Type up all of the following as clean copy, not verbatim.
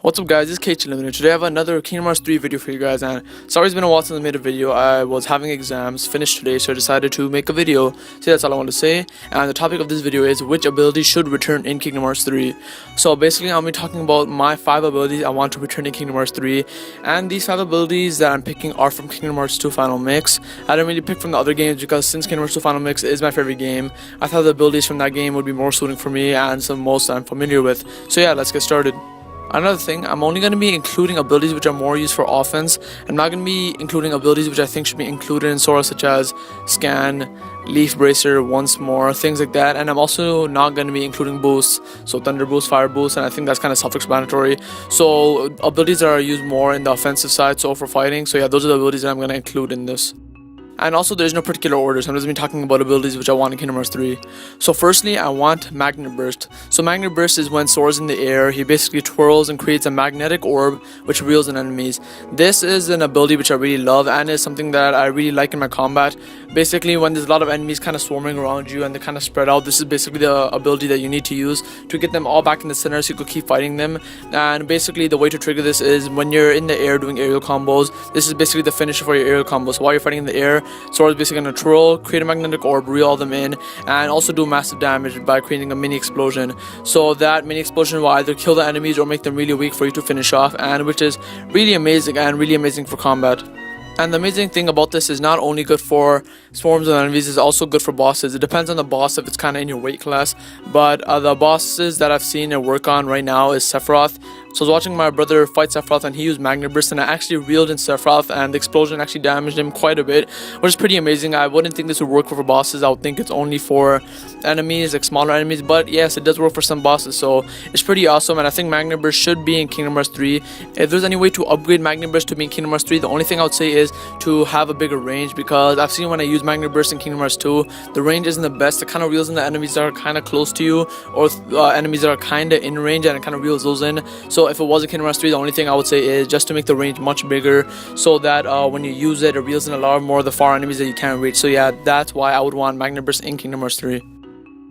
What's up guys, this is K11. Today I have another Kingdom Hearts 3 video for you guys, and sorry it's been a while since I made a video. I was having exams finished today, so I decided to make a video. So that's all I want to say, and the topic of this video is which abilities should return in Kingdom Hearts 3. So basically I'll be talking about my 5 abilities I want to return in Kingdom Hearts 3, and these 5 abilities that I'm picking are from Kingdom Hearts 2 Final Mix. I didn't really pick from the other games because since Kingdom Hearts 2 Final Mix is my favorite game, I thought the abilities from that game would be more suiting for me and some most I'm familiar with. So yeah, let's get started. Another thing, I'm only going to be including abilities which are more used for offense. I'm not going to be including abilities which I think should be included in Sora, such as Scan, Leaf Bracer, Once More, things like that. And I'm also not going to be including boosts, so Thunder Boost, Fire Boost, and I think that's kind of self-explanatory. So abilities that are used more in the offensive side, so for fighting. So yeah, those are the abilities that I'm going to include in this. And also there's no particular order, so I'm just talking about abilities which I want in Kingdom Hearts 3. So firstly, I want Magna Burst. So Magna Burst is when Sora's in the air, he basically twirls and creates a magnetic orb which reels in enemies. This is an ability which I really love and is something that I really like in my combat. Basically when there's a lot of enemies kind of swarming around you and they kind of spread out, this is basically the ability that you need to use to get them all back in the center so you could keep fighting them. And basically the way to trigger this is when you're in the air doing aerial combos. This is basically the finisher for your aerial combos. So while you're fighting in the air, Sora's basically going to twirl, create a magnetic orb, reel them in, and also do massive damage by creating a mini explosion. So that mini explosion will either kill the enemies or make them really weak for you to finish off, and which is really amazing for combat. And the amazing thing about this is not only good for swarms of enemies, it's also good for bosses. It depends on the boss if it's kind of in your weight class, but the bosses that I've seen it work on right now is Sephiroth. So I was watching my brother fight Sephiroth and he used Magna Burst, and I actually reeled in Sephiroth and the explosion actually damaged him quite a bit, which is pretty amazing. I wouldn't think this would work for bosses. I would think it's only for enemies, like smaller enemies, but yes, it does work for some bosses, so it's pretty awesome. And I think Magna Burst should be in Kingdom Hearts 3. If there's any way to upgrade Magna Burst to be in Kingdom Hearts 3, the only thing I would say is to have a bigger range, because I've seen when I use Magna Burst in Kingdom Hearts 2, the range isn't the best. It kind of reels in the enemies that are kind of close to you, or enemies that are kind of in range, and it kind of reels those in. So if it was in Kingdom Hearts 3, the only thing I would say is just to make the range much bigger so that when you use it, it reels in a lot more of the far enemies that you can't reach. So yeah, that's why I would want Magna Burst in Kingdom Hearts 3.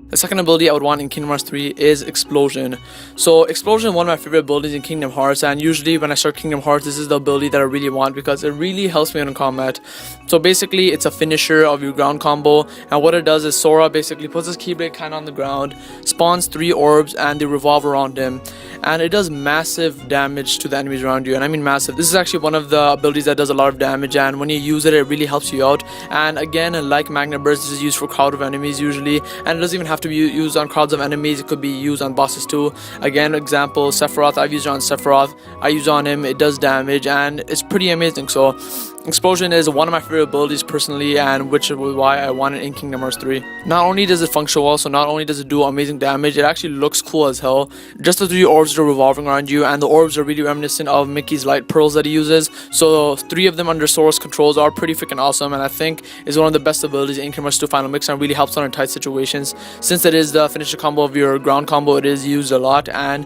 The second ability I would want in Kingdom Hearts 3 is Explosion. So Explosion is one of my favorite abilities in Kingdom Hearts, and usually when I start Kingdom Hearts, this is the ability that I really want because it really helps me in combat. So basically it's a finisher of your ground combo, and what it does is Sora basically puts his Keyblade kind of on the ground, spawns 3 orbs, and they revolve around him, and it does massive damage to the enemies around you, and I mean massive. This is actually one of the abilities that does a lot of damage, and when you use it, it really helps you out. And again, like Magna Burst, this is used for crowd of enemies usually, and it doesn't even have to be used on crowds of enemies. It could be used on bosses too. Again, example, Sephiroth, I've used it on Sephiroth. I use on him, it does damage, and it's pretty amazing. So Explosion is one of my favorite abilities personally, and which is why I want it in Kingdom Hearts 3. Not only does it function well, so not only does it do amazing damage, it actually looks cool as hell. Just the 3 orbs that are revolving around you, and the orbs are really reminiscent of Mickey's light pearls that he uses. So 3 of them under Sora's controls are pretty freaking awesome, and I think is one of the best abilities in Kingdom Hearts 2 Final Mix, and really helps on in tight situations. Since it is the finisher combo of your ground combo, it is used a lot and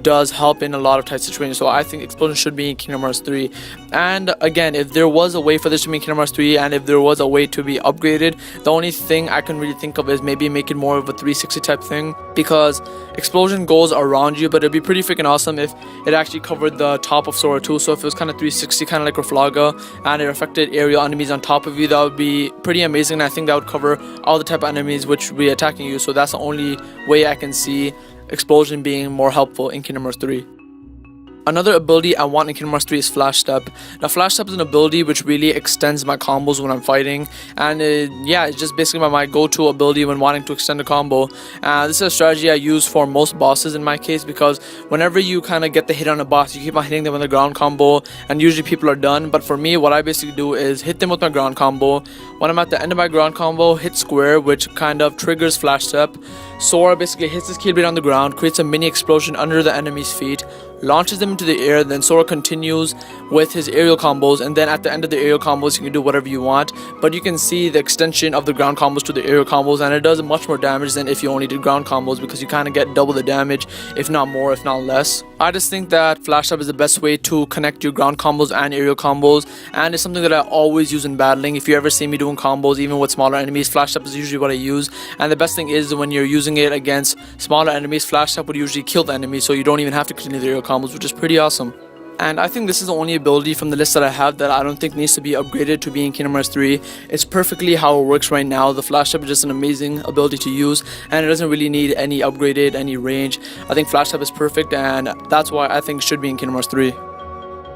does help in a lot of tight situations. So I think Explosion should be in Kingdom Hearts 3. And again, if there was a way for this to be in Kingdom Hearts 3, and if there was a way to be upgraded, the only thing I can really think of is maybe make it more of a 360 type thing, because Explosion goes around you, but it'd be pretty freaking awesome if it actually covered the top of Sora too. So if it was kind of 360, kind of like Raflaga, and it affected aerial enemies on top of you, that would be pretty amazing. And I think that would cover all the type of enemies which would be attacking you. So that's the only way I can see Explosion being more helpful in Kingdom Hearts 3. Another ability I want in Kingdom Hearts 3 is Flash Step. Now Flash Step is an ability which really extends my combos when I'm fighting, and yeah, it's just basically my go-to ability when wanting to extend a combo. This is a strategy I use for most bosses in my case, because whenever you kind of get the hit on a boss, you keep on hitting them with a ground combo, and usually people are done. But for me, what I basically do is hit them with my ground combo. When I'm at the end of my ground combo, hit square, which kind of triggers Flash Step. Sora basically hits his Keyblade on the ground, creates a mini explosion under the enemy's feet, launches them into the air. Then Sora continues with his aerial combos, and then at the end of the aerial combos, you can do whatever you want. But you can see the extension of the ground combos to the aerial combos, and it does much more damage than if you only did ground combos, because you kind of get double the damage, if not more, if not less. I just think that Flash Up is the best way to connect your ground combos and aerial combos, and it's something that I always use in battling. If you ever see me doing combos, even with smaller enemies, Flash Up is usually what I use. And the best thing is when you're using it against smaller enemies, Flash Up would usually kill the enemy, so you don't even have to continue the aerial combos, which is pretty awesome. And I think this is the only ability from the list that I have that I don't think needs to be upgraded to be in Kingdom Hearts 3. It's perfectly how it works right now. The Flash Type is just an amazing ability to use, and it doesn't really need any upgraded, any range. I think Flash Type is perfect, and that's why I think it should be in Kingdom Hearts 3.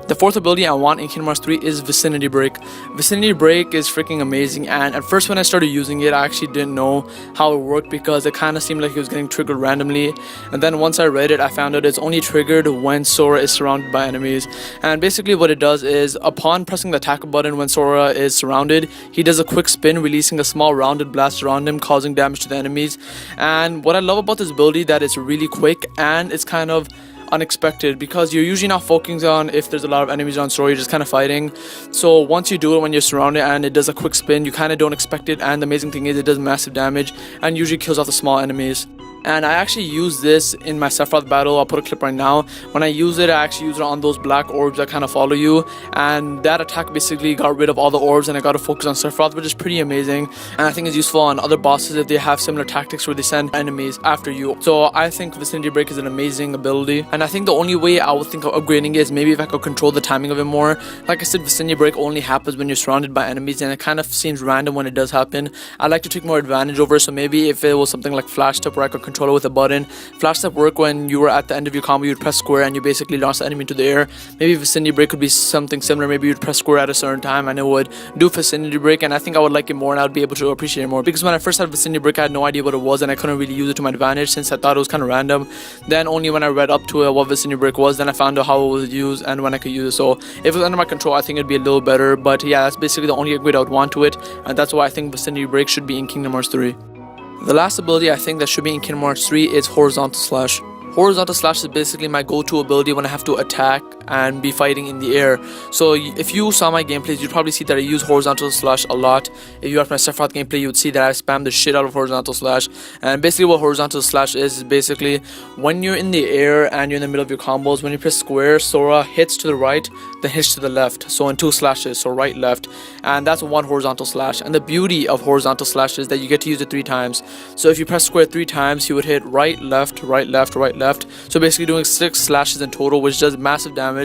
The fourth ability I want in Kingdom Hearts 3 is Vicinity Break. Vicinity Break is freaking amazing, and at first when I started using it, I actually didn't know how it worked because it kind of seemed like it was getting triggered randomly. And then once I read it, I found out it's only triggered when Sora is surrounded by enemies. And basically what it does is, upon pressing the attack button when Sora is surrounded, he does a quick spin, releasing a small rounded blast around him, causing damage to the enemies. And what I love about this ability that it's really quick and it's kind of unexpected, because you're usually not focusing on if there's a lot of enemies on Sora, you're just kind of fighting. So once you do it when you're surrounded and it does a quick spin, you kind of don't expect it, and the amazing thing is it does massive damage and usually kills off the small enemies. And I actually use this in my Sephiroth battle. I'll put a clip right now. When I use it, I actually use it on those black orbs that kind of follow you, and that attack basically got rid of all the orbs and I got to focus on Sephiroth, which is pretty amazing. And I think it's useful on other bosses if they have similar tactics where they send enemies after you. So I think Vicinity Break is an amazing ability, and I think the only way I would think of upgrading it is maybe if I could control the timing of it more. Like I said, Vicinity Break only happens when you're surrounded by enemies, and it kind of seems random when it does happen. I like to take more advantage over it, so maybe if it was something like Flash Tip where I could control it with a button. Flash Tip work when you were at the end of your combo, you'd press square and you basically launch the enemy into the air. Maybe Vicinity Break could be something similar. Maybe you'd press square at a certain time and it would do Vicinity Break, and I think I would like it more and I'd be able to appreciate it more, because when I first had Vicinity Break I had no idea what it was and I couldn't really use it to my advantage since I thought it was kind of random. Then only when I read up to it what Vicinity Break was, then I found out how it was used and when I could use it. So if it was under my control, I think it'd be a little better, but yeah, that's basically the only upgrade I would want to it, and that's why I think Vicinity Break should be in Kingdom Hearts 3. The last ability I think that should be in Kingdom Hearts 3 is Horizontal Slash. Horizontal Slash is basically my go-to ability when I have to attack and be fighting in the air. So if you saw my gameplays, you'd probably see that I use Horizontal Slash a lot. If you watch my Sephiroth gameplay, you would see that I spam the shit out of Horizontal Slash. And basically what Horizontal Slash is basically when you're in the air and you're in the middle of your combos, when you press square, Sora hits to the right, then hits to the left. So in two slashes, so right, left. And that's one Horizontal Slash. And the beauty of Horizontal Slash is that you get to use it 3 times. So if you press square 3 times, you would hit right, left, right, left, right, left. So basically doing 6 slashes in total, which does massive damage.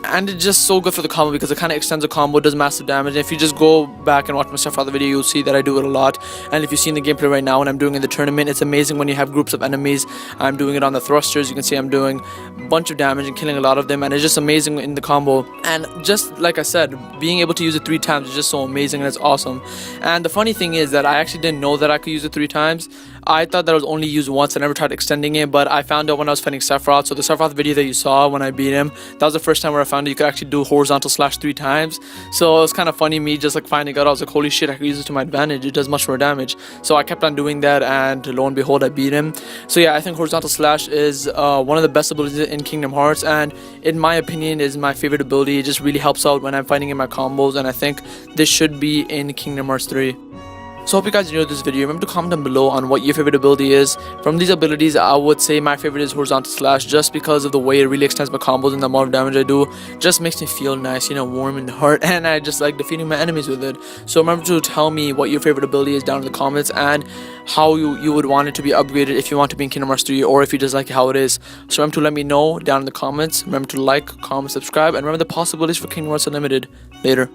And it's just so good for the combo because it kind of extends the combo, does massive damage. And if you just go back and watch my Sephiroth video, you'll see that I do it a lot. And if you've seen the gameplay right now when I'm doing it in the tournament, it's amazing when you have groups of enemies. I'm doing it on the thrusters. You can see I'm doing a bunch of damage and killing a lot of them, and it's just amazing in the combo. And just like I said, being able to use it 3 times is just so amazing, and it's awesome. And the funny thing is that I actually didn't know that I could use it 3 times. I thought that I was only used once. I never tried extending it, but I found out when I was fighting Sephiroth. So the Sephiroth video that you saw when I beat him, that was the first time where I found out you could actually do Horizontal Slash 3 times. So it was kind of funny, me just like finding out. I was like, holy shit, I could use it to my advantage. It does much more damage. So I kept on doing that, and lo and behold, I beat him. So yeah, I think Horizontal Slash is one of the best abilities in Kingdom Hearts, and in my opinion is my favorite ability. It just really helps out when I'm fighting in my combos, and I think this should be in Kingdom Hearts 3. So hope you guys enjoyed this video. Remember to comment down below on what your favorite ability is. From these abilities, I would say my favorite is Horizontal Slash, just because of the way it really extends my combos and the amount of damage I do. Just makes me feel nice, you know, warm in the heart, and I just like defeating my enemies with it. So remember to tell me what your favorite ability is down in the comments, and how you would want it to be upgraded if you want to be in Kingdom Hearts 3, or if you just like how it is. So remember to let me know down in the comments. Remember to like, comment, subscribe, and remember the possibilities for Kingdom Hearts Unlimited. Later.